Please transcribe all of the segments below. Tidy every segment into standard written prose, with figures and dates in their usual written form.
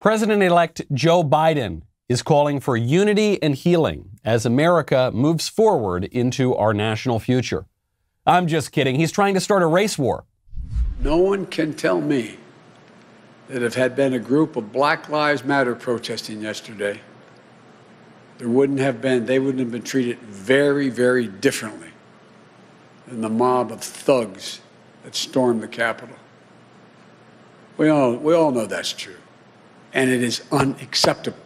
President-elect Joe Biden is calling for unity and healing as America moves forward into our national future. I'm just kidding. He's trying to start a race war. No one can tell me that if had been a group of Black Lives Matter protesting yesterday, they wouldn't have been treated very, very differently than the mob of thugs that stormed the Capitol. We all know that's true. And it is unacceptable,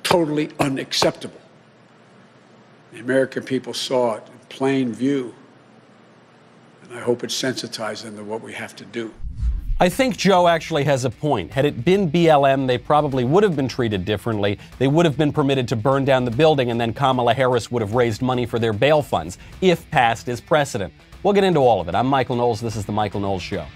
totally unacceptable. The American people saw it in plain view, and I hope it sensitized them to what we have to do. I think Joe actually has a point. Had it been BLM, they probably would have been treated differently. They would have been permitted to burn down the building, and then Kamala Harris would have raised money for their bail funds, if passed as precedent. We'll get into all of it. I'm Michael Knowles. This is The Michael Knowles Show.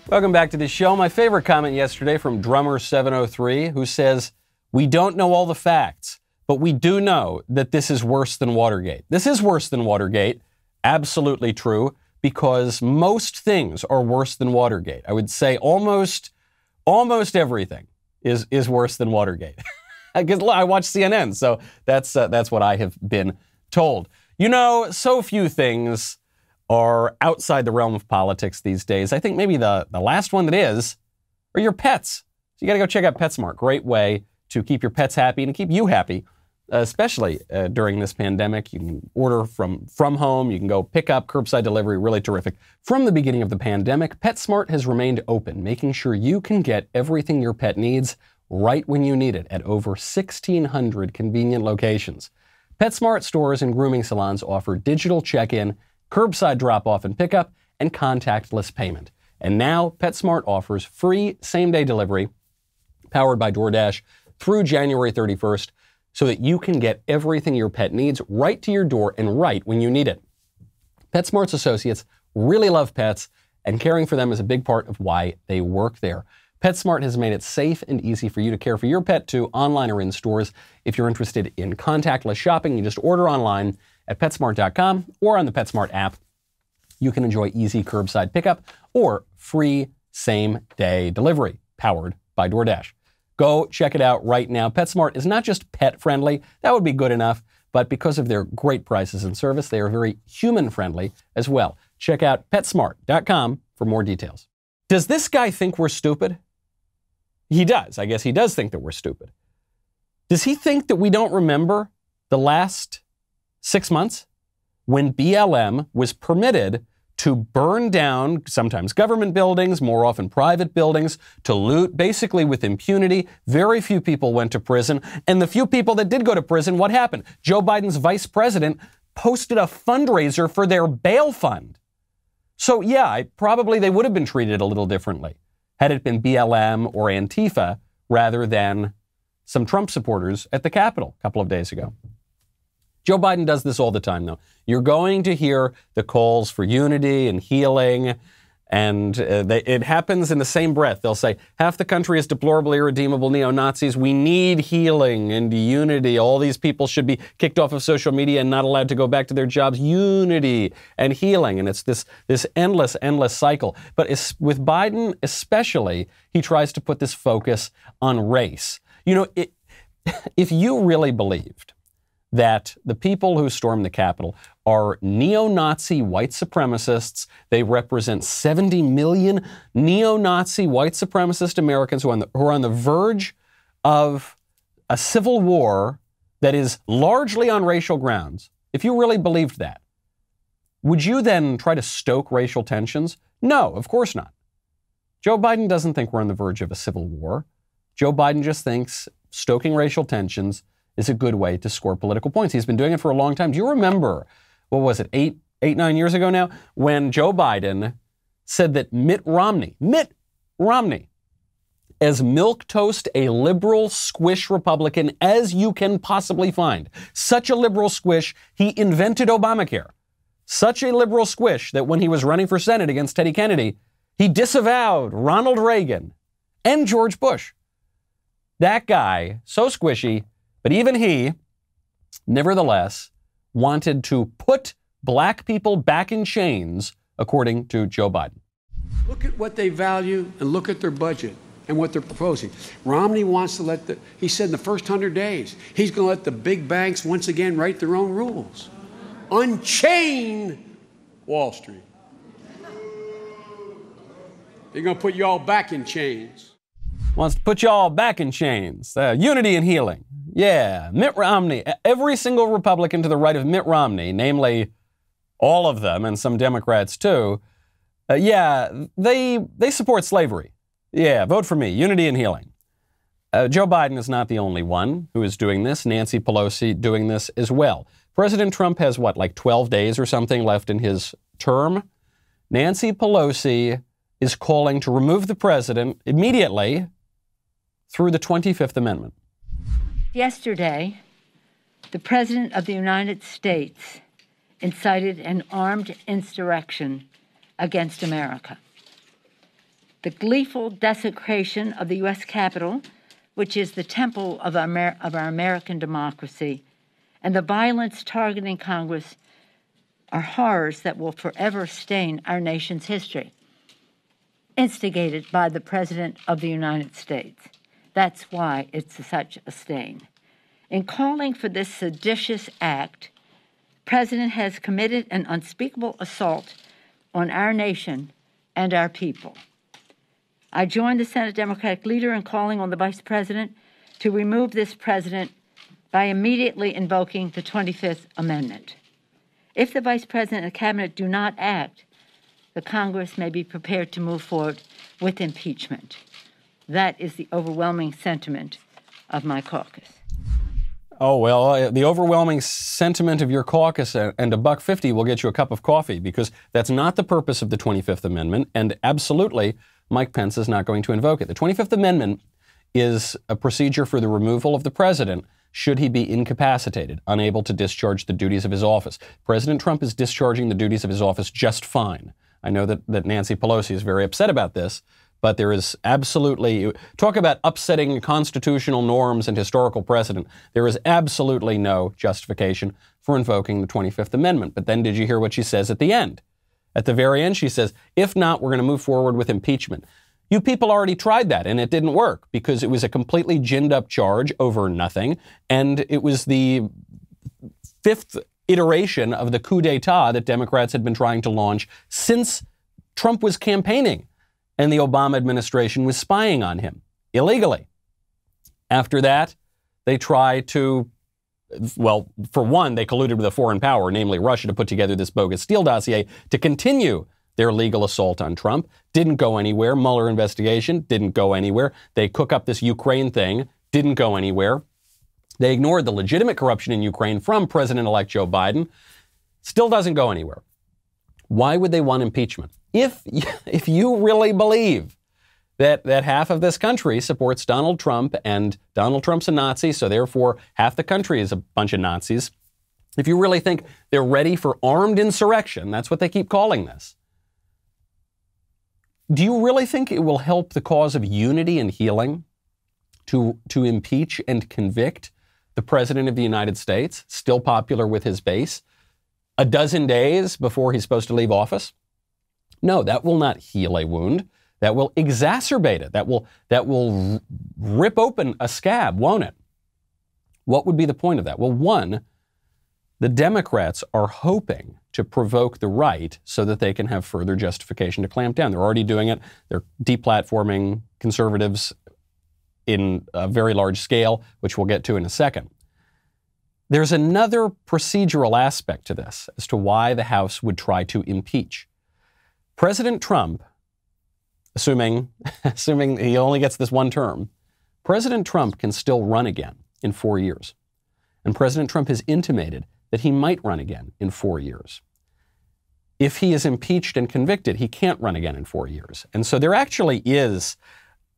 Welcome back to the show. My favorite comment yesterday from Drummer703, who says, "We don't know all the facts, but we do know that this is worse than Watergate." This is worse than Watergate. Absolutely true, because most things are worse than Watergate. I would say almost everything is worse than Watergate. Because I watch CNN, so that's what I have been told. You know, so few things are outside the realm of politics these days. I think maybe the last one that is are your pets. So you got to go check out PetSmart. Great way to keep your pets happy and keep you happy, especially during this pandemic. You can order from home. You can go pick up, curbside delivery, really terrific. From the beginning of the pandemic, PetSmart has remained open, making sure you can get everything your pet needs right when you need it at over 1,600 convenient locations. PetSmart stores and grooming salons offer digital check-in, curbside drop-off and pickup, and contactless payment. And now, PetSmart offers free same-day delivery, powered by DoorDash, through January 31st, so that you can get everything your pet needs right to your door and right when you need it. PetSmart's associates really love pets, and caring for them is a big part of why they work there. PetSmart has made it safe and easy for you to care for your pet too, online or in stores. If you're interested in contactless shopping, you just order online at PetSmart.com or on the PetSmart app. You can enjoy easy curbside pickup or free same-day delivery powered by DoorDash. Go check it out right now. PetSmart is not just pet-friendly, that would be good enough, but because of their great prices and service, they are very human-friendly as well. Check out PetSmart.com for more details. Does this guy think we're stupid? He does. I guess he does think that we're stupid. Does he think that we don't remember the last 6 months when BLM was permitted to burn down sometimes government buildings, more often private buildings, to loot basically with impunity? Very few people went to prison. And the few people that did go to prison, what happened? Joe Biden's vice president posted a fundraiser for their bail fund. So yeah, probably they would have been treated a little differently had it been BLM or Antifa rather than some Trump supporters at the Capitol a couple of days ago. Joe Biden does this all the time, though. You're going to hear the calls for unity and healing, and it happens in the same breath. They'll say, half the country is deplorable, irredeemable neo-Nazis. We need healing and unity. All these people should be kicked off of social media and not allowed to go back to their jobs. Unity and healing. And it's this endless cycle. But with Biden especially, he tries to put this focus on race. You know, if you really believed that the people who stormed the Capitol are neo-Nazi white supremacists, they represent 70 million neo-Nazi white supremacist Americans who are on the verge of a civil war that is largely on racial grounds. If you really believed that, would you then try to stoke racial tensions? No, of course not. Joe Biden doesn't think we're on the verge of a civil war. Joe Biden just thinks stoking racial tensions is a good way to score political points. He's been doing it for a long time. Do you remember, what was it, 9 years ago now, when Joe Biden said that Mitt Romney, as milquetoast a liberal squish Republican as you can possibly find, such a liberal squish, he invented Obamacare. Such a liberal squish that when he was running for Senate against Teddy Kennedy, he disavowed Ronald Reagan and George Bush. That guy, so squishy, but even he, nevertheless, wanted to put black people back in chains, according to Joe Biden. Look at what they value and look at their budget and what they're proposing. Romney wants to he said in the first 100 days, he's going to let the big banks once again write their own rules. Unchain Wall Street. They're going to put you all back in chains. Wants to put you all back in chains. Unity and healing. Yeah, Mitt Romney. Every single Republican to the right of Mitt Romney, namely all of them and some Democrats too, they support slavery. Yeah, vote for me. Unity and healing. Joe Biden is not the only one who is doing this. Nancy Pelosi doing this as well. President Trump has, 12 days or something left in his term? Nancy Pelosi is calling to remove the president immediately through the 25th Amendment. Yesterday, the President of the United States incited an armed insurrection against America. The gleeful desecration of the U.S. Capitol, which is the temple of our American democracy, and the violence targeting Congress are horrors that will forever stain our nation's history, instigated by the President of the United States. That's why it's such a stain. In calling for this seditious act, the President has committed an unspeakable assault on our nation and our people. I join the Senate Democratic leader in calling on the Vice President to remove this President by immediately invoking the 25th Amendment. If the Vice President and the Cabinet do not act, the Congress may be prepared to move forward with impeachment. That is the overwhelming sentiment of my caucus. Oh, well, the overwhelming sentiment of your caucus and $1.50 will get you a cup of coffee, because that's not the purpose of the 25th Amendment, and absolutely Mike Pence is not going to invoke it. The 25th Amendment is a procedure for the removal of the president should he be incapacitated, unable to discharge the duties of his office. President Trump is discharging the duties of his office just fine. I know that Nancy Pelosi is very upset about this, but there is absolutely, talk about upsetting constitutional norms and historical precedent, there is absolutely no justification for invoking the 25th Amendment. But then did you hear what she says at the end? At the very end, she says, if not, we're going to move forward with impeachment. You people already tried that, and it didn't work because it was a completely ginned up charge over nothing, and it was the fifth iteration of the coup d'etat that Democrats had been trying to launch since Trump was campaigning and the Obama administration was spying on him illegally. After that, they tried to, well, for one, they colluded with a foreign power, namely Russia, to put together this bogus Steele dossier to continue their legal assault on Trump. Didn't go anywhere. Mueller investigation didn't go anywhere. They cook up this Ukraine thing, didn't go anywhere. They ignored the legitimate corruption in Ukraine from President-elect Joe Biden. Still doesn't go anywhere. Why would they want impeachment? If you really believe that half of this country supports Donald Trump and Donald Trump's a Nazi, so therefore half the country is a bunch of Nazis, if you really think they're ready for armed insurrection, that's what they keep calling this, do you really think it will help the cause of unity and healing to impeach and convict the President of the United States, still popular with his base, a dozen days before he's supposed to leave office? No, that will not heal a wound. That will exacerbate it. That will rip open a scab, won't it? What would be the point of that? Well, one, the Democrats are hoping to provoke the right so that they can have further justification to clamp down. They're already doing it. They're deplatforming conservatives in a very large scale, which we'll get to in a second. There's another procedural aspect to this as to why the House would try to impeach. President Trump, assuming he only gets this one term, President Trump can still run again in 4 years. And President Trump has intimated that he might run again in 4 years. If he is impeached and convicted, he can't run again in 4 years. And so there actually is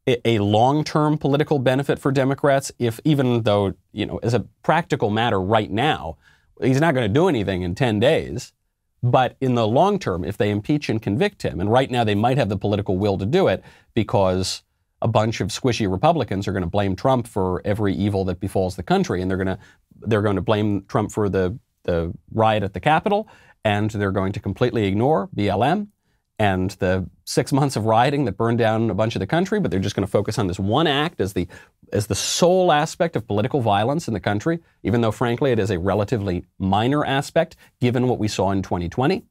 a long-term political benefit for Democrats, even though, as a practical matter right now, he's not going to do anything in 10 days. But in the long term, if they impeach and convict him, and right now they might have the political will to do it because a bunch of squishy Republicans are going to blame Trump for every evil that befalls the country, and they're going to blame Trump for the riot at the Capitol, and they're going to completely ignore BLM and the 6 months of rioting that burned down a bunch of the country, but they're just going to focus on this one act as the sole aspect of political violence in the country, even though, frankly, it is a relatively minor aspect given what we saw in 2020.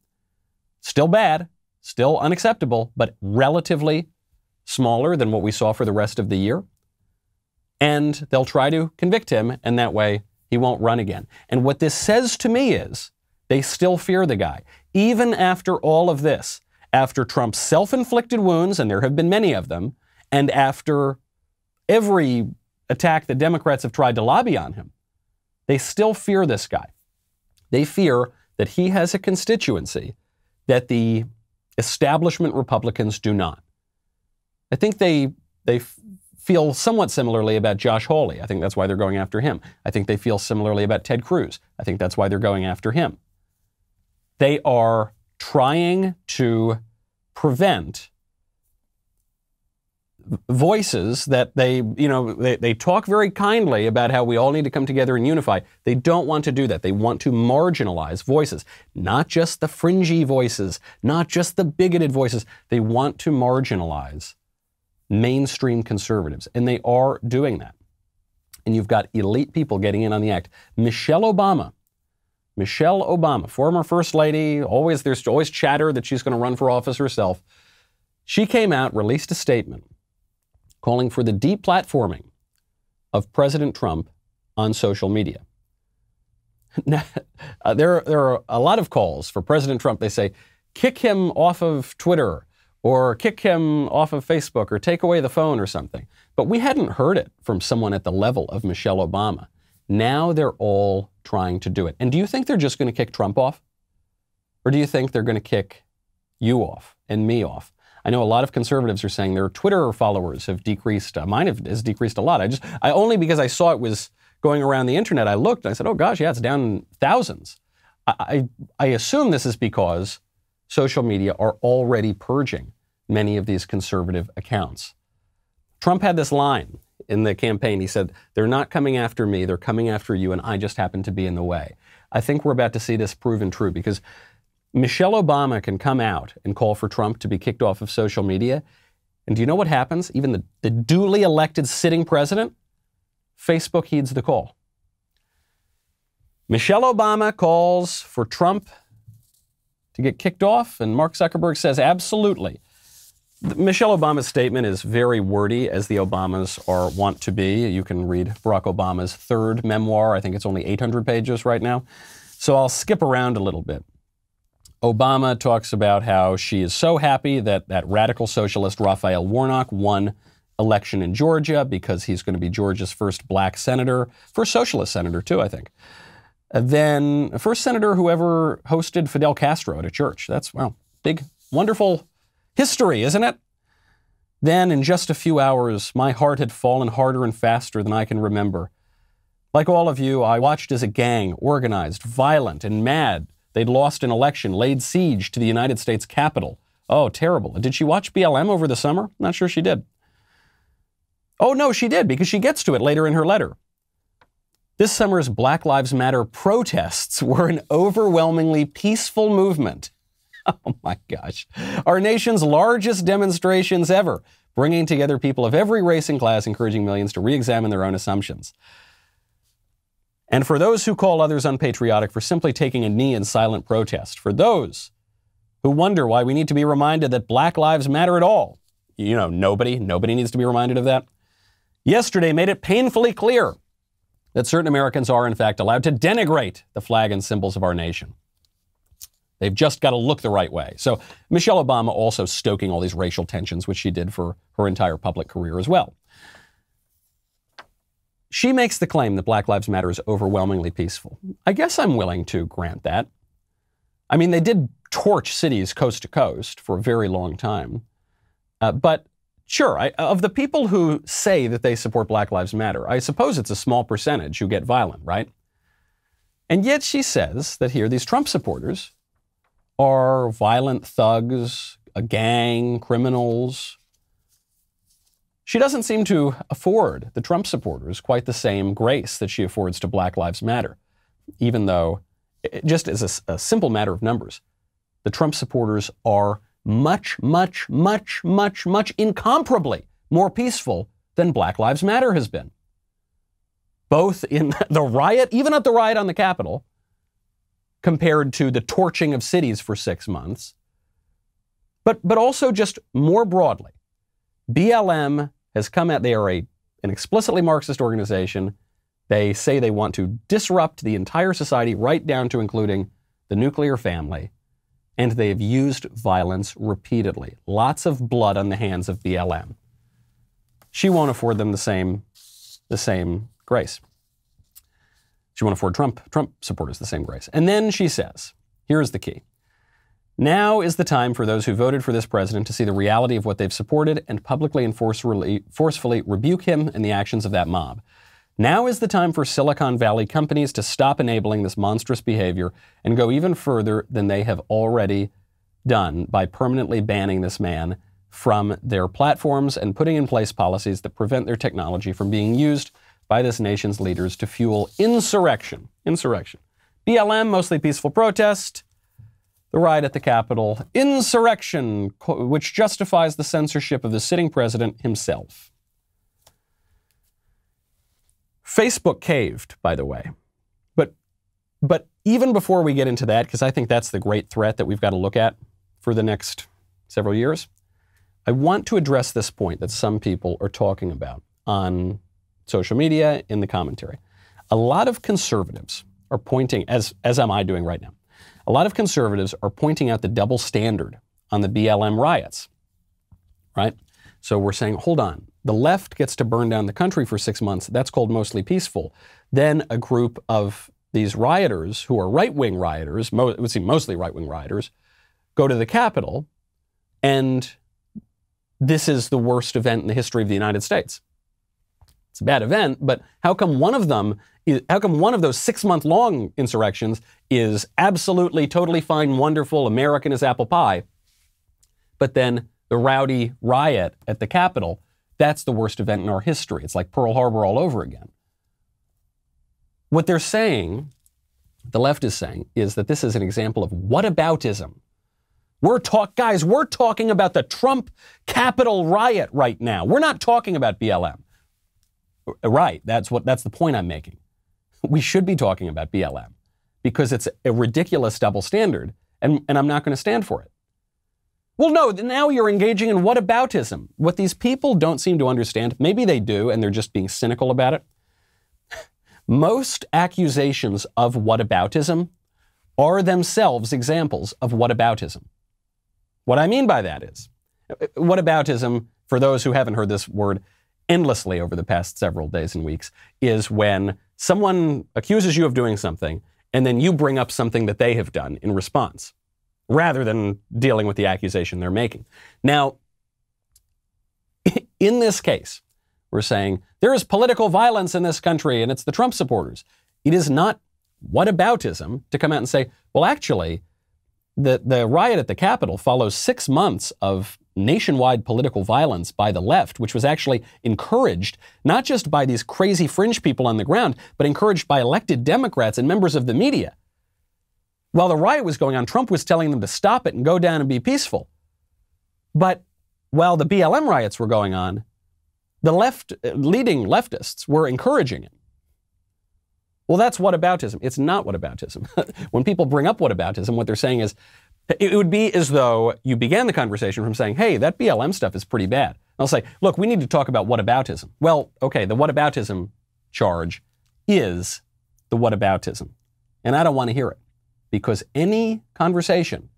Still bad, still unacceptable, but relatively smaller than what we saw for the rest of the year. And they'll try to convict him, and that way he won't run again. And what this says to me is they still fear the guy. Even after all of this, after Trump's self-inflicted wounds, and there have been many of them, and after every attack the Democrats have tried to lobby on him, they still fear this guy. They fear that he has a constituency that the establishment Republicans do not. I think they feel somewhat similarly about Josh Hawley. I think that's why they're going after him. I think they feel similarly about Ted Cruz. I think that's why they're going after him. They are trying to prevent voices that they talk very kindly about how we all need to come together and unify. They don't want to do that. They want to marginalize voices, not just the fringy voices, not just the bigoted voices. They want to marginalize mainstream conservatives, and they are doing that. And you've got elite people getting in on the act. Michelle Obama, former First Lady, there's always chatter that she's going to run for office herself. She came out, released a statement calling for the deplatforming of President Trump on social media. Now, there are a lot of calls for President Trump. They say, kick him off of Twitter, or kick him off of Facebook, or take away the phone or something. But we hadn't heard it from someone at the level of Michelle Obama. Now they're all trying to do it. And do you think they're just going to kick Trump off? Or do you think they're going to kick you off and me off? I know a lot of conservatives are saying their Twitter followers have decreased. Mine has decreased a lot. I only because I saw it was going around the internet, I looked and I said, oh gosh, yeah, it's down thousands. I assume this is because social media are already purging many of these conservative accounts. Trump had this line in the campaign. He said, they're not coming after me, they're coming after you, and I just happen to be in the way. I think we're about to see this proven true because Michelle Obama can come out and call for Trump to be kicked off of social media. And do you know what happens? Even the duly elected sitting president, Facebook heeds the call. Michelle Obama calls for Trump to get kicked off, and Mark Zuckerberg says absolutely. Michelle Obama's statement is very wordy, as the Obamas want to be. You can read Barack Obama's third memoir. I think it's only 800 pages right now. So I'll skip around a little bit. Obama talks about how she is so happy that radical socialist Raphael Warnock won election in Georgia because he's going to be Georgia's first black senator, first socialist senator too, I think. Then first senator who ever hosted Fidel Castro at a church. That's, wow, big, wonderful history, isn't it? Then, in just a few hours, my heart had fallen harder and faster than I can remember. Like all of you, I watched as a gang, organized, violent, and mad. They'd lost an election, laid siege to the United States Capitol. Oh, terrible. Did she watch BLM over the summer? Not sure she did. Oh, no, she did, because she gets to it later in her letter. This summer's Black Lives Matter protests were an overwhelmingly peaceful movement. Oh my gosh. Our nation's largest demonstrations ever, bringing together people of every race and class, encouraging millions to re-examine their own assumptions. And for those who call others unpatriotic for simply taking a knee in silent protest, for those who wonder why we need to be reminded that Black lives matter at all, you know, nobody needs to be reminded of that. Yesterday made it painfully clear that certain Americans are, in fact, allowed to denigrate the flag and symbols of our nation. They've just got to look the right way. So Michelle Obama also stoking all these racial tensions, which she did for her entire public career as well. She makes the claim that Black Lives Matter is overwhelmingly peaceful. I guess I'm willing to grant that. I mean, they did torch cities coast to coast for a very long time. But sure, of the people who say that they support Black Lives Matter, I suppose it's a small percentage who get violent, right? And yet she says that here, these Trump supporters are violent thugs, a gang, criminals. She doesn't seem to afford the Trump supporters quite the same grace that she affords to Black Lives Matter, even though just as a simple matter of numbers, the Trump supporters are much, much, much, much, much incomparably more peaceful than Black Lives Matter has been. Both in the riot, even at the riot on the Capitol, compared to the torching of cities for 6 months, but also just more broadly. BLM has come out, they are an explicitly Marxist organization. They say they want to disrupt the entire society, right down to including the nuclear family, and they have used violence repeatedly. Lots of blood on the hands of BLM. She won't afford them the same grace. She won't afford Trump supporters the same grace. And then she says, here's the key. Now is the time for those who voted for this president to see the reality of what they've supported and publicly and forcefully rebuke him and the actions of that mob. Now is the time for Silicon Valley companies to stop enabling this monstrous behavior and go even further than they have already done by permanently banning this man from their platforms and putting in place policies that prevent their technology from being used by this nation's leaders to fuel insurrection. BLM, mostly peaceful protest. The riot at the Capitol, insurrection, which justifies the censorship of the sitting president himself. Facebook caved, by the way. But even before we get into that, because I think that's the great threat that we've got to look at for the next several years, I want to address this point that some people are talking about on social media, in the commentary. A lot of conservatives are pointing, as am I doing right now, a lot of conservatives are pointing out the double standard on the BLM riots, right? So we're saying, hold on, the left gets to burn down the country for 6 months. That's called mostly peaceful. Then a group of these rioters, who are right-wing rioters, it would seem mostly right-wing rioters, go to the Capitol, and this is the worst event in the history of the United States. It's a bad event, but how come one of those 6-month-long insurrections is absolutely, totally fine, wonderful, American as apple pie, but then the rowdy riot at the Capitol, that's the worst event in our history. It's like Pearl Harbor all over again. What they're saying, the left is saying, is that this is an example of whataboutism. We're talking about the Trump Capitol riot right now. We're not talking about BLM. Right, that's the point I'm making. We should be talking about BLM because it's a ridiculous double standard, and I'm not going to stand for it. Well, no, now you're engaging in whataboutism. What these people don't seem to understand, maybe they do, and they're just being cynical about it. Most accusations of whataboutism are themselves examples of whataboutism. What I mean by that is, whataboutism, for those who haven't heard this word endlessly over the past several days and weeks, is when someone accuses you of doing something and then you bring up something that they have done in response, rather than dealing with the accusation they're making. Now, in this case, we're saying there is political violence in this country and it's the Trump supporters. It is not whataboutism to come out and say, well, actually, the riot at the Capitol follows 6 months of nationwide political violence by the left, which was actually encouraged not just by these crazy fringe people on the ground, but encouraged by elected Democrats and members of the media. While the riot was going on, Trump was telling them to stop it and go down and be peaceful. But while the BLM riots were going on, the leading leftists were encouraging it. Well, that's whataboutism. It's not whataboutism. When people bring up whataboutism, what they're saying is, it would be as though you began the conversation from saying, hey, that BLM stuff is pretty bad. I'll say, look, we need to talk about whataboutism. Well, okay, the whataboutism charge is the whataboutism. And I don't want to hear it. Because any conversation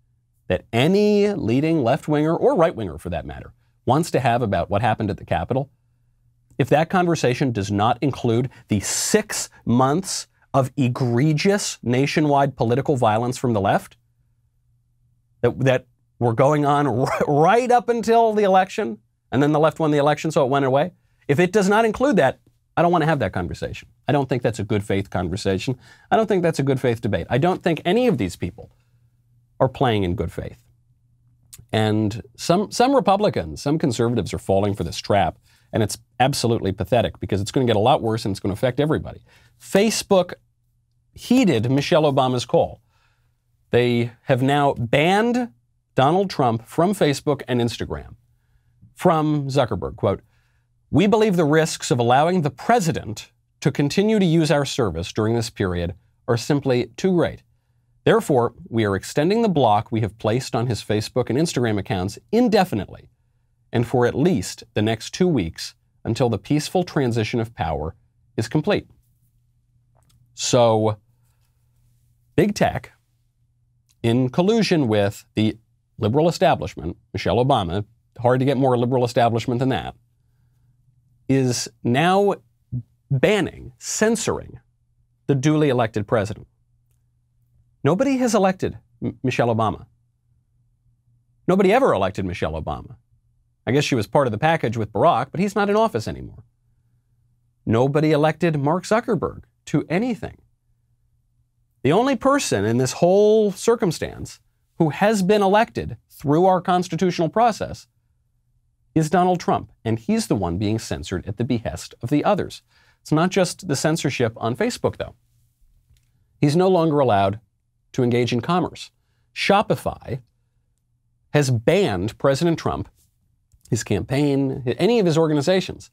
that any leading left-winger, or right-winger for that matter, wants to have about what happened at the Capitol, if that conversation does not include the 6 months of egregious nationwide political violence from the left that were going on right up until the election, and then the left won the election, so it went away. If it does not include that, I don't want to have that conversation. I don't think that's a good faith conversation. I don't think that's a good faith debate. I don't think any of these people are playing in good faith. And some Republicans, some conservatives are falling for this trap, and it's absolutely pathetic because it's going to get a lot worse and it's going to affect everybody. Facebook heeded Michelle Obama's call. They have now banned Donald Trump from Facebook and Instagram. From Zuckerberg, quote, "We believe the risks of allowing the president to continue to use our service during this period are simply too great. Therefore, we are extending the block we have placed on his Facebook and Instagram accounts indefinitely and for at least the next 2 weeks until the peaceful transition of power is complete." So, big tech, in collusion with the liberal establishment, Michelle Obama, hard to get more liberal establishment than that, is now banning, censoring the duly elected president. Nobody has elected Michelle Obama. Nobody ever elected Michelle Obama. I guess she was part of the package with Barack, but he's not in office anymore. Nobody elected Mark Zuckerberg to anything. The only person in this whole circumstance who has been elected through our constitutional process is Donald Trump, and he's the one being censored at the behest of the others. It's not just the censorship on Facebook, though. He's no longer allowed to engage in commerce. Shopify has banned President Trump, his campaign, any of his organizations,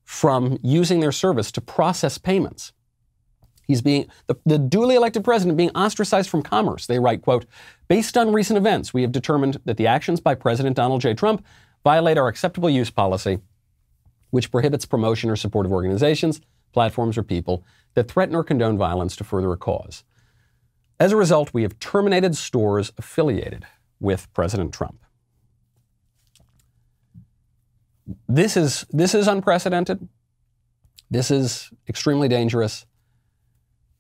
from using their service to process payments. He's being, the duly elected president being ostracized from commerce. They write, quote, "Based on recent events, we have determined that the actions by President Donald J. Trump violate our acceptable use policy, which prohibits promotion or support of organizations, platforms, or people that threaten or condone violence to further a cause. As a result, we have terminated stores affiliated with President Trump." This is unprecedented. This is extremely dangerous.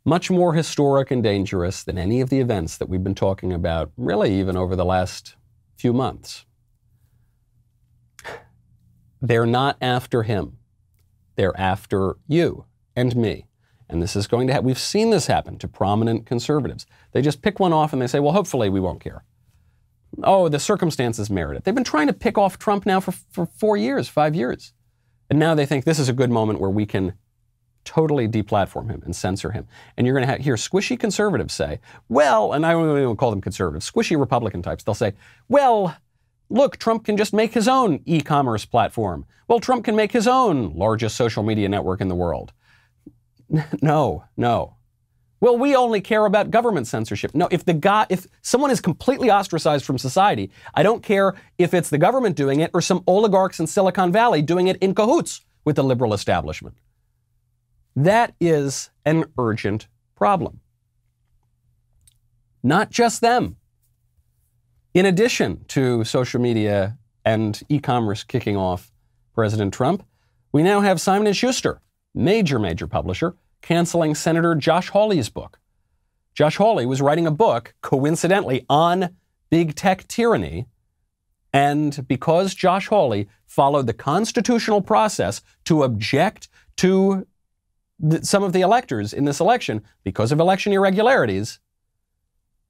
Much more historic and dangerous than any of the events that we've been talking about, really even over the last few months. They're not after him. They're after you and me. And this is going to we've seen this happen to prominent conservatives. They just pick one off and they say, well, hopefully we won't care. Oh, the circumstances merit it. They've been trying to pick off Trump now for 4 years, 5 years. And now they think this is a good moment where we can totally deplatform him and censor him. And you're going to hear squishy conservatives say, well, and I don't even call them conservatives, squishy Republican types, they'll say, well, look, Trump can just make his own e-commerce platform. Well, Trump can make his own largest social media network in the world. No. Well, we only care about government censorship. No, if someone is completely ostracized from society, I don't care if it's the government doing it or some oligarchs in Silicon Valley doing it in cahoots with the liberal establishment. That is an urgent problem. Not just them. In addition to social media and e-commerce kicking off President Trump, we now have Simon & Schuster, major publisher, canceling Senator Josh Hawley's book. Josh Hawley was writing a book, coincidentally, on big tech tyranny, and because Josh Hawley followed the constitutional process to object to some of the electors in this election because of election irregularities,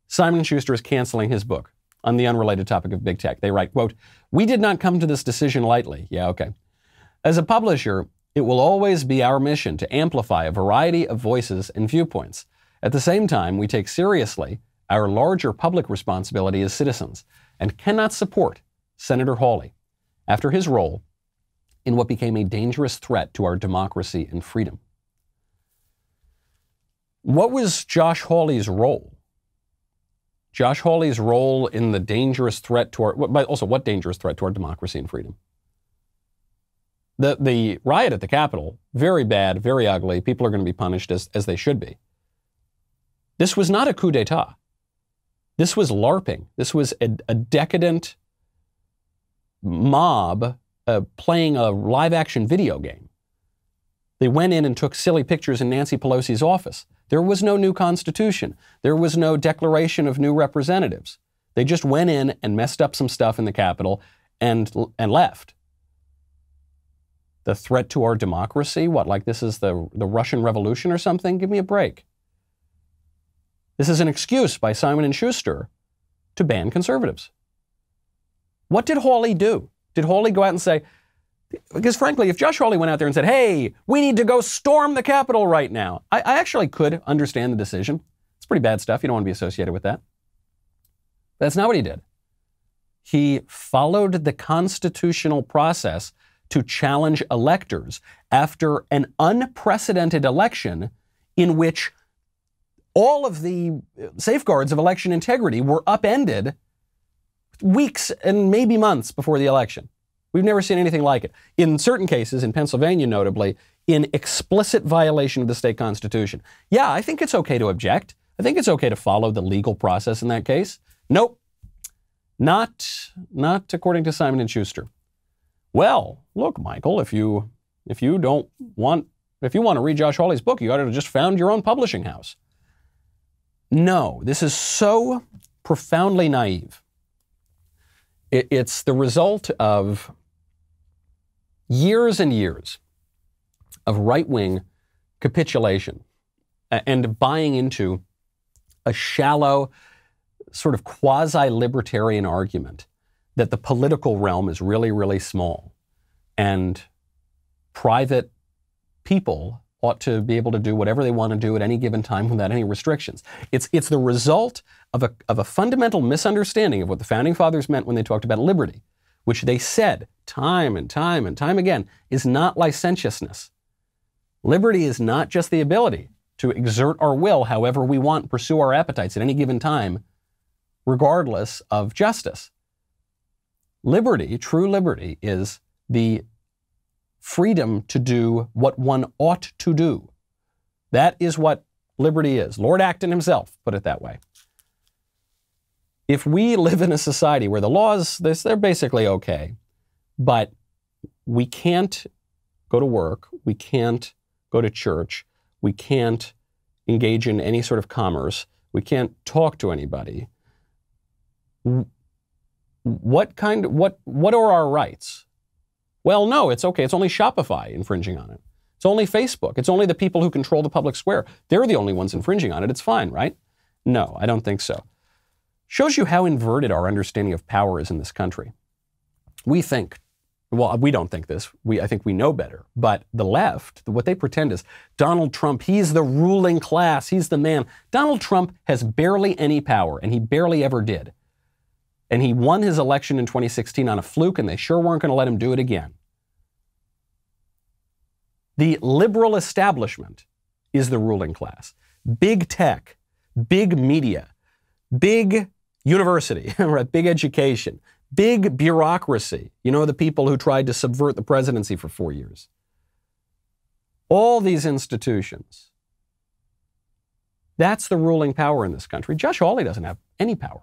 Simon & Schuster is canceling his book on the unrelated topic of big tech. They write, quote, "We did not come to this decision lightly." Yeah, okay. "As a publisher, it will always be our mission to amplify a variety of voices and viewpoints. At the same time, we take seriously our larger public responsibility as citizens and cannot support Senator Hawley after his role in what became a dangerous threat to our democracy and freedom." What was Josh Hawley's role? Josh Hawley's role in the dangerous threat to our, but also what dangerous threat to our democracy and freedom? The riot at the Capitol, very bad, very ugly. People are going to be punished as they should be. This was not a coup d'etat. This was LARPing. This was a decadent mob playing a live-action video game. They went in and took silly pictures in Nancy Pelosi's office. There was no new constitution. There was no declaration of new representatives. They just went in and messed up some stuff in the Capitol and left. The threat to our democracy? What, like this is the Russian Revolution or something? Give me a break. This is an excuse by Simon & Schuster to ban conservatives. What did Hawley do? Did Hawley go out and say, Because frankly, if Josh Hawley went out there and said, hey, we need to go storm the Capitol right now, I actually could understand the decision. It's pretty bad stuff. You don't want to be associated with that. But that's not what he did. He followed the constitutional process to challenge electors after an unprecedented election in which all of the safeguards of election integrity were upended weeks and maybe months before the election. We've never seen anything like it. In certain cases, in Pennsylvania notably, in explicit violation of the state constitution. Yeah, I think it's okay to object. I think it's okay to follow the legal process in that case. Nope. Not according to Simon & Schuster. Well, look, Michael, if you want to read Josh Hawley's book, you ought to just found your own publishing house. No, this is so profoundly naive. It's the result of years and years of right-wing capitulation and buying into a shallow, sort of quasi-libertarian argument that the political realm is really, really small and private people ought to be able to do whatever they want to do at any given time without any restrictions. It's the result of a fundamental misunderstanding of what the Founding Fathers meant when they talked about liberty, which they said time and time and time again is not licentiousness. Liberty is not just the ability to exert our will however we want, pursue our appetites at any given time, regardless of justice. Liberty, true liberty, is the freedom to do what one ought to do. That is what liberty is. Lord Acton himself put it that way. If we live in a society where the laws, they're basically okay, but we can't go to work, we can't go to church, we can't engage in any sort of commerce, we can't talk to anybody, what are our rights? Well, no, it's okay. It's only Shopify infringing on it. It's only Facebook. It's only the people who control the public square. They're the only ones infringing on it. It's fine, right? No, I don't think so. Shows you how inverted our understanding of power is in this country. We don't think this. I think we know better. But the left, what they pretend is Donald Trump, he's the ruling class. He's the man. Donald Trump has barely any power, and he barely ever did. And he won his election in 2016 on a fluke, and they sure weren't going to let him do it again. The liberal establishment is the ruling class. Big tech, big media, big university, right? Big education, big bureaucracy. You know, the people who tried to subvert the presidency for 4 years. All these institutions. That's the ruling power in this country. Josh Hawley doesn't have any power.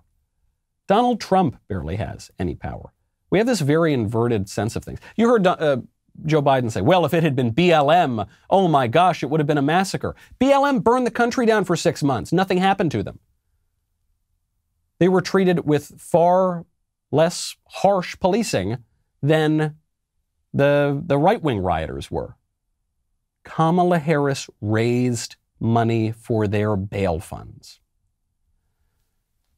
Donald Trump barely has any power. We have this very inverted sense of things. You heard Joe Biden say, well, if it had been BLM, oh my gosh, it would have been a massacre. BLM burned the country down for 6 months. Nothing happened to them. They were treated with far less harsh policing than the right-wing rioters were. Kamala Harris raised money for their bail funds.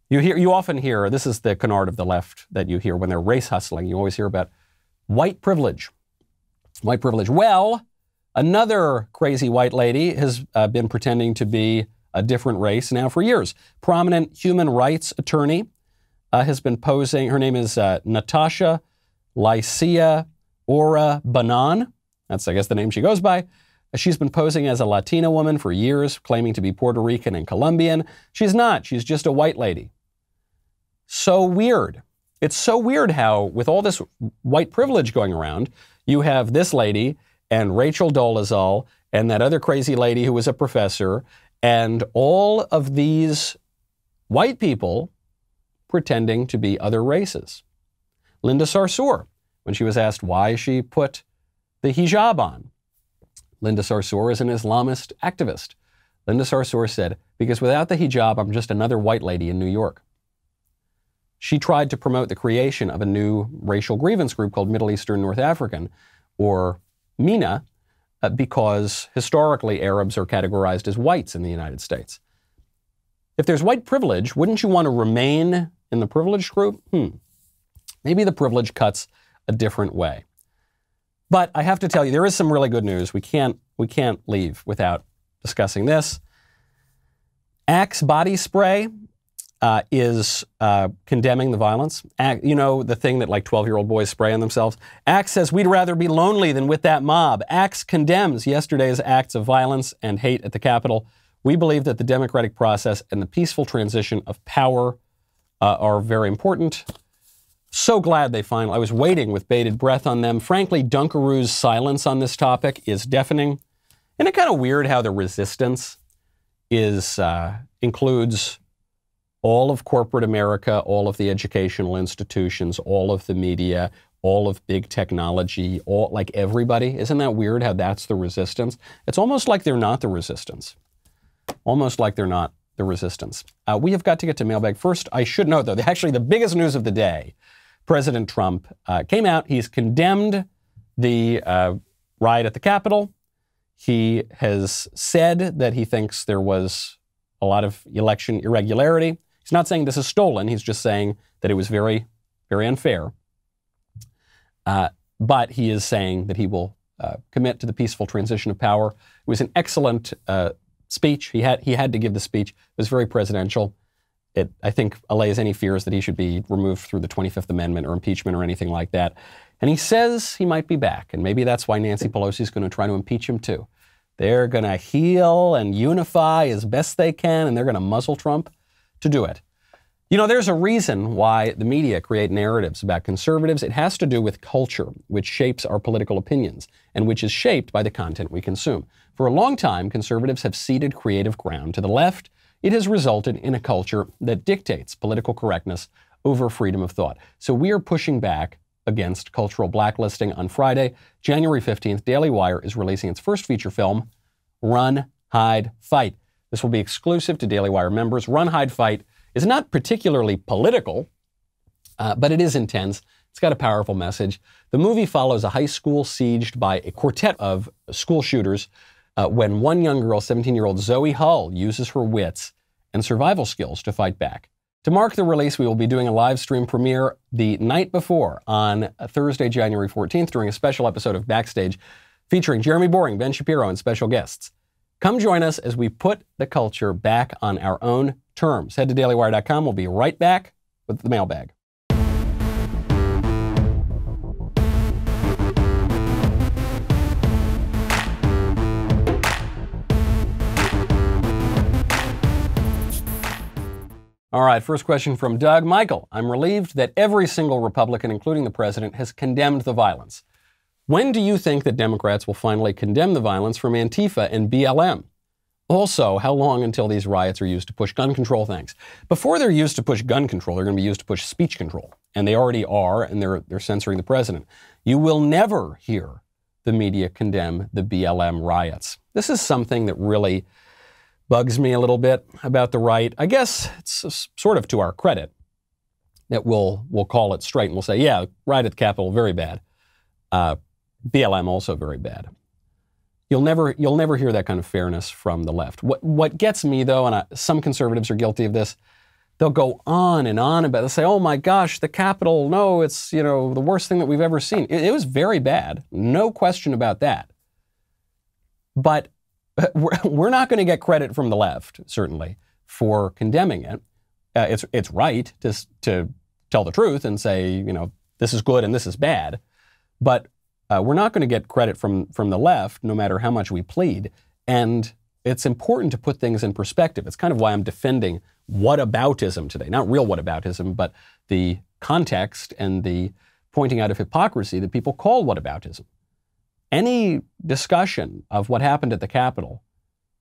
You often hear, this is the canard of the left that you hear when they're race hustling. You always hear about white privilege. White privilege. Well, another crazy white lady has been pretending to be a different race now for years. Prominent human rights attorney has been posing. Her name is Natasha Lycia Ora Banan. That's, I guess, the name she goes by. She's been posing as a Latina woman for years, claiming to be Puerto Rican and Colombian. She's not. She's just a white lady. So weird. It's so weird how, with all this white privilege going around, you have this lady and Rachel Dolezal and that other crazy lady who was a professor and all of these white people pretending to be other races. Linda Sarsour, when she was asked why she put the hijab on. Linda Sarsour is an Islamist activist. Linda Sarsour said, because without the hijab, I'm just another white lady in New York. She tried to promote the creation of a new racial grievance group called Middle Eastern North African, or MENA, because historically Arabs are categorized as whites in the United States. If there's white privilege, wouldn't you want to remain in the privileged group? Maybe the privilege cuts a different way. But I have to tell you, there is some really good news. We can't leave without discussing this. Axe body spray is condemning the violence. You know, the thing that like 12-year-old boys spray on themselves? Axe says, we'd rather be lonely than with that mob. Axe condemns yesterday's acts of violence and hate at the Capitol. We believe that the democratic process and the peaceful transition of power are very important. So glad they finally, I was waiting with bated breath on them. Frankly, Dunkaroo's silence on this topic is deafening. Isn't it kind of weird how the resistance includes all of corporate America, all of the educational institutions, all of the media, all of big technology, like everybody? Isn't that weird how that's the resistance? It's almost like they're not the resistance. Almost like they're not the resistance. We have got to get to mailbag. First, I should note, though, actually the biggest news of the day, President Trump came out. He's condemned the riot at the Capitol. He has said that he thinks there was a lot of election irregularity. He's not saying this is stolen. He's just saying that it was very, very unfair. But he is saying that he will commit to the peaceful transition of power. It was an excellent speech. He had to give the speech. It was very presidential. It, I think, allays any fears that he should be removed through the 25th Amendment or impeachment or anything like that. And he says he might be back. And maybe that's why Nancy Pelosi is going to try to impeach him too. They're going to heal and unify as best they can, and they're going to muzzle Trump to do it. You know, there's a reason why the media create narratives about conservatives. It has to do with culture, which shapes our political opinions, and which is shaped by the content we consume. For a long time, conservatives have ceded creative ground to the left. It has resulted in a culture that dictates political correctness over freedom of thought. So we are pushing back against cultural blacklisting. On Friday, January 15th, Daily Wire is releasing its first feature film, Run, Hide, Fight. This will be exclusive to Daily Wire members. Run, Hide, Fight is not particularly political, but it is intense. It's got a powerful message. The movie follows a high school sieged by a quartet of school shooters when one young girl, 17-year-old Zoe Hull, uses her wits and survival skills to fight back. To mark the release, we will be doing a live stream premiere the night before on Thursday, January 14th, during a special episode of Backstage featuring Jeremy Boring, Ben Shapiro, and special guests. Come join us as we put the culture back on our own terms. Head to dailywire.com. We'll be right back with the mailbag. All right, first question from Doug. Michael, I'm relieved that every single Republican, including the president, has condemned the violence. When do you think that Democrats will finally condemn the violence from Antifa and BLM? Also, how long until these riots are used to push gun control? Thanks. Before they're used to push gun control, they're going to be used to push speech control. And they already are, and they're censoring the president. You will never hear the media condemn the BLM riots. This is something that really bugs me a little bit about the right. I guess it's sort of to our credit that we'll call it straight and we'll say, yeah, riot at the Capitol, very bad. BLM also very bad. You'll never hear that kind of fairness from the left. What gets me though, and some conservatives are guilty of this, they'll go on and on about it. They'll say, oh my gosh, the Capitol, no, it's the worst thing that we've ever seen. It was very bad, no question about that. But we're not going to get credit from the left, certainly, for condemning it. It's right to tell the truth and say, this is good and this is bad. But we're not going to get credit from the left, no matter how much we plead. And it's important to put things in perspective. It's kind of why I'm defending whataboutism today. Not real whataboutism, but the context and the pointing out of hypocrisy that people call whataboutism. Any discussion of what happened at the Capitol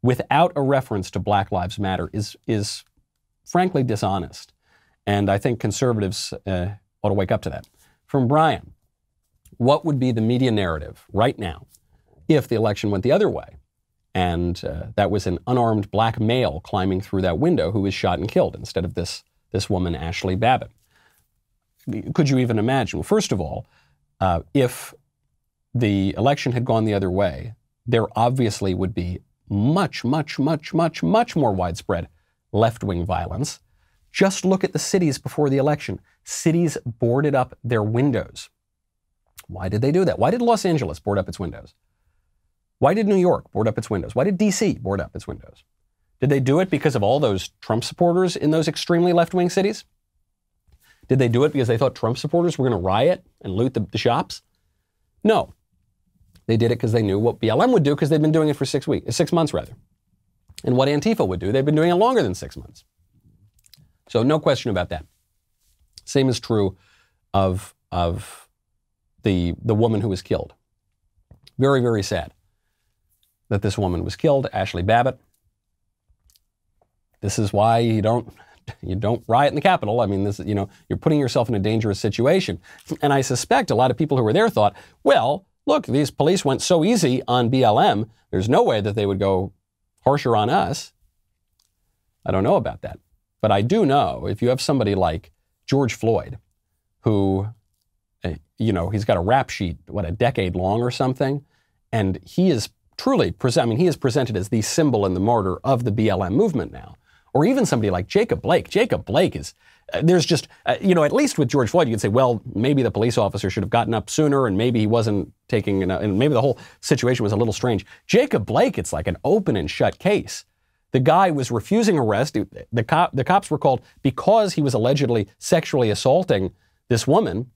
without a reference to Black Lives Matter is frankly dishonest. And I think conservatives ought to wake up to that. From Brian, what would be the media narrative right now if the election went the other way and that was an unarmed black male climbing through that window who was shot and killed instead of this woman, Ashley Babbitt? Could you even imagine? Well, first of all, if the election had gone the other way, there obviously would be much more widespread left-wing violence. Just look at the cities before the election. Cities boarded up their windows Why did they do that? Why did Los Angeles board up its windows? Why did New York board up its windows? Why did D.C. board up its windows? Did they do it because of all those Trump supporters in those extremely left-wing cities? Did they do it because they thought Trump supporters were going to riot and loot the shops? No. They did it because they knew what BLM would do because they'd been doing it for 6 months rather. And what Antifa would do, they've been doing it longer than 6 months. So no question about that. Same is true of the woman who was killed. Very, very sad that this woman was killed, Ashley Babbitt. This is why you don't riot in the Capitol. I mean, this, you're putting yourself in a dangerous situation. And I suspect a lot of people who were there thought, well, look, these police went so easy on BLM. There's no way that they would go harsher on us. I don't know about that. But I do know if you have somebody like George Floyd, who, he's got a rap sheet, a decade long or something, and he is truly, he is presented as the symbol and the martyr of the BLM movement now. Or even somebody like Jacob Blake. Jacob Blake is, there's just, at least with George Floyd, you could say, well, maybe the police officer should have gotten up sooner and maybe he wasn't taking, and maybe the whole situation was a little strange. Jacob Blake, it's like an open and shut case. The guy was refusing arrest. The cops were called because he was allegedly sexually assaulting this woman.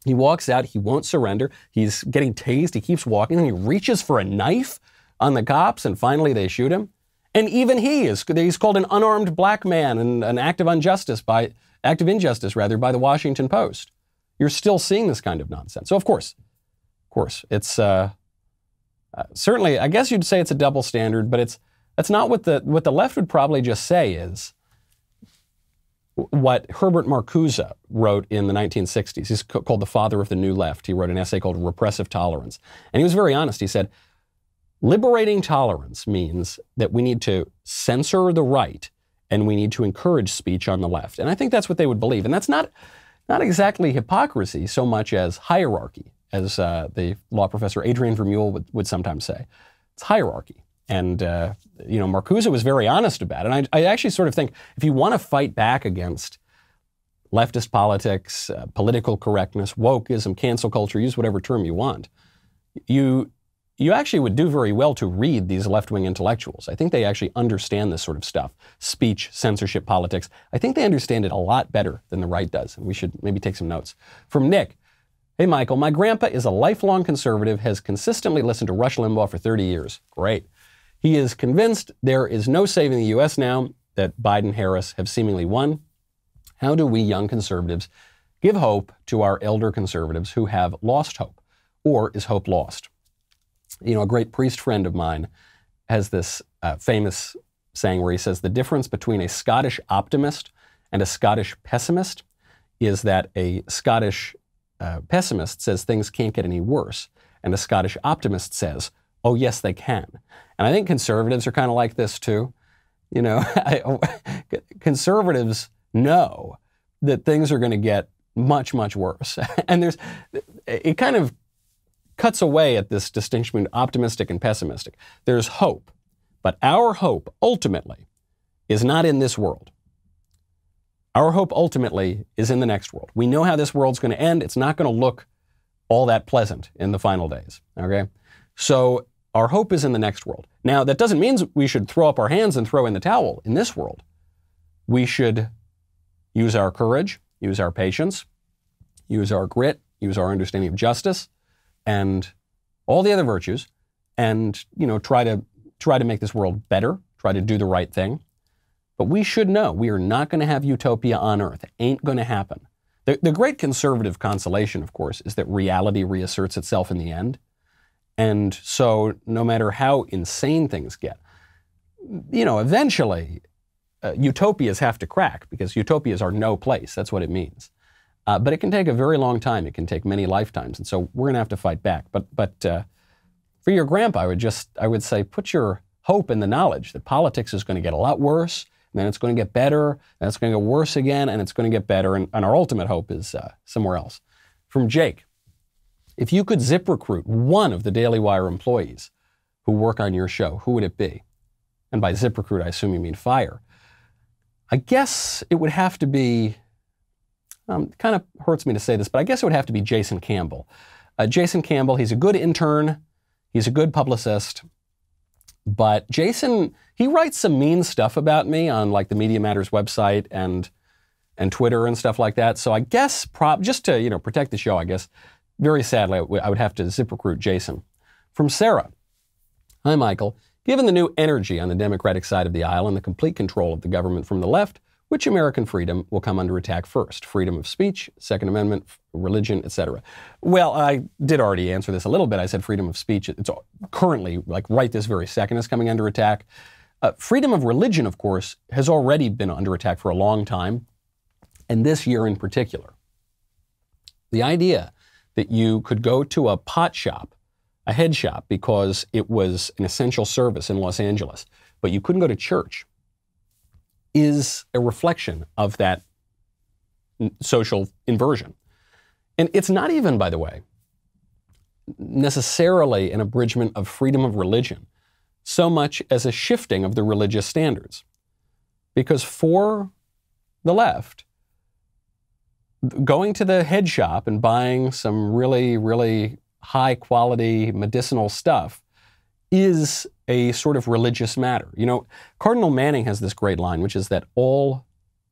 He walks out. He won't surrender. He's getting tased. He keeps walking and he reaches for a knife on the cops and finally they shoot him. And even he's called an unarmed black man and an act of injustice by the Washington Post. You're still seeing this kind of nonsense. So of course, it's certainly, I guess you'd say it's a double standard, but that's not what the left would probably just say is what Herbert Marcuse wrote in the 1960s. He's called the father of the new left. He wrote an essay called Repressive Tolerance. And he was very honest. He said, liberating tolerance means that we need to censor the right and we need to encourage speech on the left. And I think that's what they would believe. And that's not exactly hypocrisy so much as hierarchy, as the law professor Adrian Vermeule would sometimes say. It's hierarchy. And, Marcuse was very honest about it. And I actually sort of think if you want to fight back against leftist politics, political correctness, wokeism, cancel culture, use whatever term you want, you actually would do very well to read these left-wing intellectuals. I think they actually understand this sort of stuff. Speech, censorship, politics. I think they understand it a lot better than the right does. And we should maybe take some notes. From Nick, hey Michael, my grandpa is a lifelong conservative, has consistently listened to Rush Limbaugh for 30 years. Great. He is convinced there is no saving the U.S. now that Biden-Harris have seemingly won. How do we young conservatives give hope to our elder conservatives who have lost hope? Or is hope lost? A great priest friend of mine has this famous saying where he says the difference between a Scottish optimist and a Scottish pessimist is that a Scottish pessimist says things can't get any worse, and a Scottish optimist says, oh, yes, they can. And I think conservatives are kind of like this too. Conservatives know that things are going to get much, much worse. And it kind of cuts away at this distinction between optimistic and pessimistic. There's hope, but our hope ultimately is not in this world. Our hope ultimately is in the next world. We know how this world's going to end. It's not going to look all that pleasant in the final days, okay? So our hope is in the next world. Now, that doesn't mean we should throw up our hands and throw in the towel in this world. We should use our courage, use our patience, use our grit, use our understanding of justice, and all the other virtues, and try to make this world better, try to do the right thing. But we should know we are not going to have utopia on earth. It ain't going to happen. The great conservative consolation, of course, is that reality reasserts itself in the end. And so no matter how insane things get, eventually utopias have to crack because utopias are no place. That's what it means. But it can take a very long time. It can take many lifetimes. And so we're going to have to fight back. But for your grandpa, I would say put your hope in the knowledge that politics is going to get a lot worse, and then it's going to get better, and it's going to get worse again, and it's going to get better. And our ultimate hope is somewhere else. From Jake, if you could zip recruit one of the Daily Wire employees who work on your show, who would it be? And by zip recruit, I assume you mean fire. I guess it would have to be, kind of hurts me to say this, but I guess it would have to be Jason Campbell. Jason Campbell, he's a good intern. He's a good publicist. But Jason, he writes some mean stuff about me on like the Media Matters website and Twitter and stuff like that. So I guess just to, protect the show, I guess, very sadly, I would have to zip recruit Jason. From Sarah. Hi, Michael. Given the new energy on the Democratic side of the aisle and the complete control of the government from the left, which American freedom will come under attack first? Freedom of speech, Second Amendment, religion, etc. Well, I did already answer this a little bit. I said freedom of speech. It's currently, like right this very second, is coming under attack. Freedom of religion, of course, has already been under attack for a long time, and this year in particular. The idea that you could go to a pot shop, a head shop, because it was an essential service in Los Angeles, but you couldn't go to church, is a reflection of that social inversion. And it's not even, by the way, necessarily an abridgment of freedom of religion, so much as a shifting of the religious standards. Because for the left, going to the head shop and buying some really, really high quality medicinal stuff is a sort of religious matter. Cardinal Manning has this great line, which is that all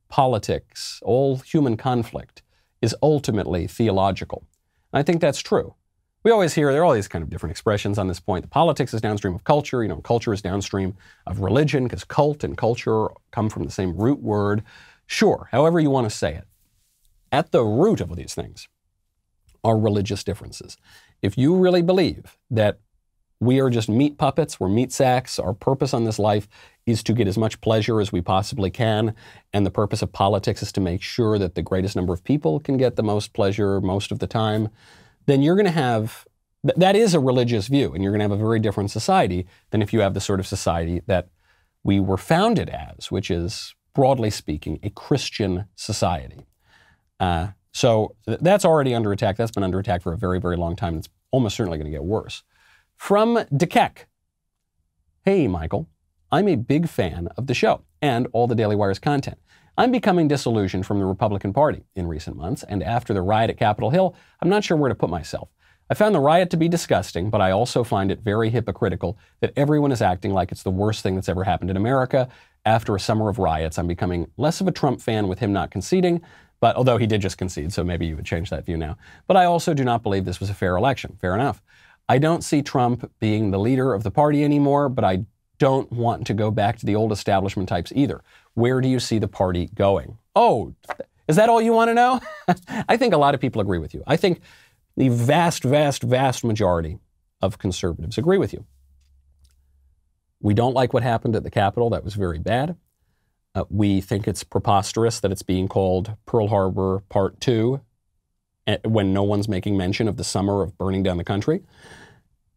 politics, all human conflict is ultimately theological. And I think that's true. We always hear, there are all these kind of different expressions on this point. The politics is downstream of culture, culture is downstream of religion, because cult and culture come from the same root word. Sure, however you want to say it. At the root of these things are religious differences. If you really believe that we are just meat puppets, we're meat sacks, our purpose on this life is to get as much pleasure as we possibly can, and the purpose of politics is to make sure that the greatest number of people can get the most pleasure most of the time, then you're going to have, that is a religious view, and you're going to have a very different society than if you have the sort of society that we were founded as, which is, broadly speaking, a Christian society. So that's already under attack. That's been under attack for a very, very long time. It's almost certainly going to get worse. From DeKeck. Hey, Michael. I'm a big fan of the show and all the Daily Wire's content. I'm becoming disillusioned from the Republican Party in recent months, and after the riot at Capitol Hill, I'm not sure where to put myself. I found the riot to be disgusting, but I also find it very hypocritical that everyone is acting like it's the worst thing that's ever happened in America. After a summer of riots, I'm becoming less of a Trump fan with him not conceding, but although he did just concede, so maybe you would change that view now. But I also do not believe this was a fair election. Fair enough. I don't see Trump being the leader of the party anymore, but I don't want to go back to the old establishment types either. Where do you see the party going? Oh, is that all you want to know? I think a lot of people agree with you. I think the vast, vast, vast majority of conservatives agree with you. We don't like what happened at the Capitol. That was very bad. We think it's preposterous that it's being called Pearl Harbor Part 2 when no one's making mention of the summer of burning down the country.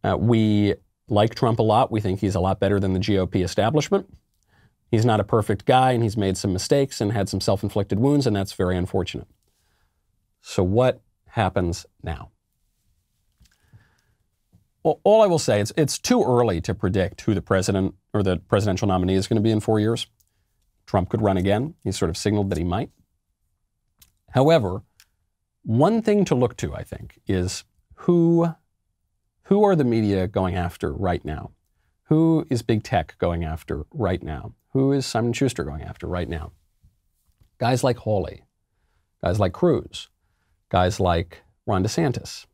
We like Trump a lot. We think he's a lot better than the GOP establishment. He's not a perfect guy, and he's made some mistakes and had some self-inflicted wounds, and that's very unfortunate. So what happens now? Well, all I will say is it's too early to predict who the president or the presidential nominee is going to be in 4 years. Trump could run again. He's sort of signaled that he might. However, one thing to look to, I think, is who are the media going after right now? Who is big tech going after right now? Who is Simon & Schuster going after right now? Guys like Hawley, guys like Cruz, guys like Ron DeSantis.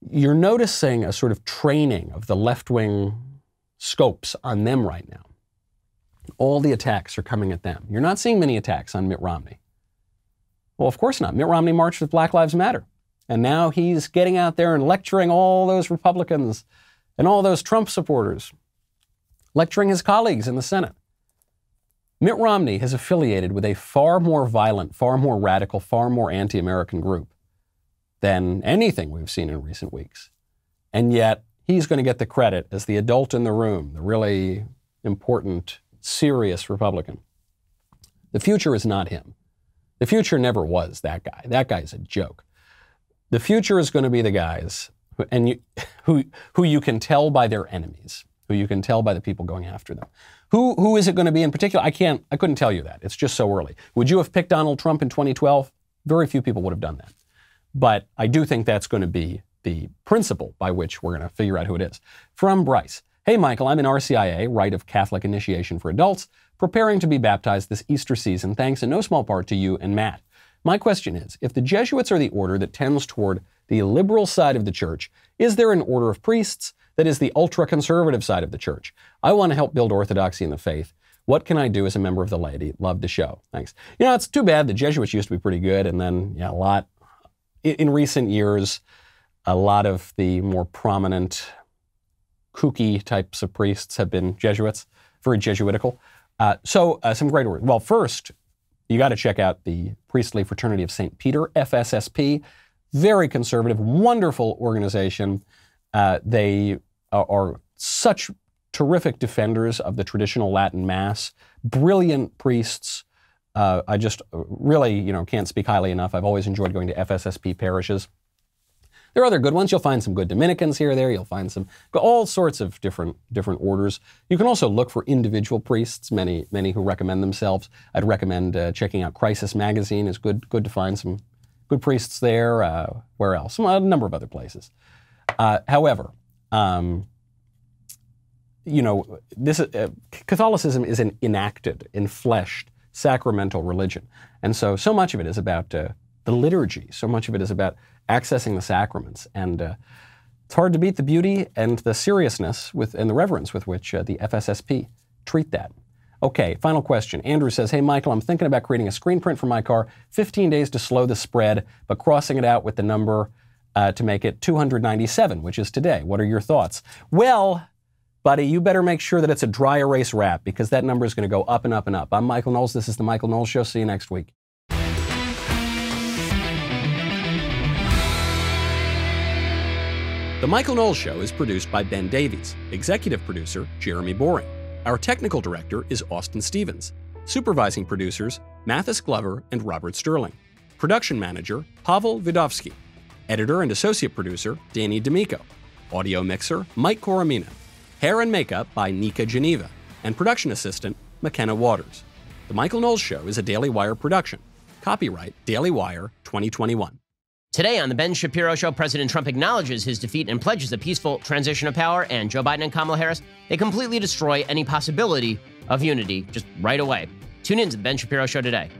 You're noticing a sort of training of the left-wing scopes on them right now. All the attacks are coming at them. You're not seeing many attacks on Mitt Romney. Well, of course not. Mitt Romney marched with Black Lives Matter. And now he's getting out there and lecturing all those Republicans and all those Trump supporters, lecturing his colleagues in the Senate. Mitt Romney has affiliated with a far more violent, far more radical, far more anti-American group than anything we've seen in recent weeks. And yet, he's going to get the credit as the adult in the room, the really important, serious Republican. The future is not him. The future never was that guy. That guy's a joke. The future is going to be the guys who you can tell by their enemies, who you can tell by the people going after them. Who is it going to be in particular? I couldn't tell you that. It's just so early. Would you have picked Donald Trump in 2012? Very few people would have done that. But I do think that's going to be the principle by which we're going to figure out who it is. From Bryce. Hey, Michael, I'm in RCIA, Rite of Catholic Initiation for Adults, preparing to be baptized this Easter season, thanks in no small part to you and Matt. My question is, if the Jesuits are the order that tends toward the liberal side of the church, is there an order of priests that is the ultra-conservative side of the church? I want to help build orthodoxy in the faith. What can I do as a member of the laity? Love the show. Thanks. You know, it's too bad. The Jesuits used to be pretty good, and then, in recent years, a lot of the more prominent, kooky types of priests have been Jesuits, very Jesuitical. Some great words. Well, first, you got to check out the Priestly Fraternity of St. Peter, FSSP. Very conservative, wonderful organization. They are such terrific defenders of the traditional Latin Mass, brilliant priests. I just really, can't speak highly enough. I've always enjoyed going to FSSP parishes. There are other good ones. You'll find some good Dominicans here or there. You'll find all sorts of different orders. You can also look for individual priests, many who recommend themselves. I'd recommend checking out Crisis Magazine. It's good to find some good priests there. Where else? A number of other places. However, Catholicism is an enacted, enfleshed, sacramental religion. And so much of it is about the liturgy. So much of it is about accessing the sacraments. And it's hard to beat the beauty and the seriousness and the reverence with which the FSSP treat that. Okay, final question. Andrew says, hey, Michael, I'm thinking about creating a screen print for my car, 15 days to slow the spread, but crossing it out with the number to make it 297, which is today. What are your thoughts? Well, buddy, you better make sure that it's a dry erase wrap, because that number is going to go up and up and up. I'm Michael Knowles. This is The Michael Knowles Show. See you next week. The Michael Knowles Show is produced by Ben Davies, executive producer Jeremy Boring. Our technical director is Austin Stevens. Supervising producers Mathis Glover and Robert Sterling. Production manager Pavel Vidovsky. Editor and associate producer Danny D'Amico. Audio mixer Mike Coromina. Hair and makeup by Nika Geneva. And production assistant McKenna Waters. The Michael Knowles Show is a Daily Wire production. Copyright Daily Wire 2021. Today on The Ben Shapiro Show, President Trump acknowledges his defeat and pledges a peaceful transition of power, and Joe Biden and Kamala Harris, they completely destroy any possibility of unity just right away. Tune in to The Ben Shapiro Show today.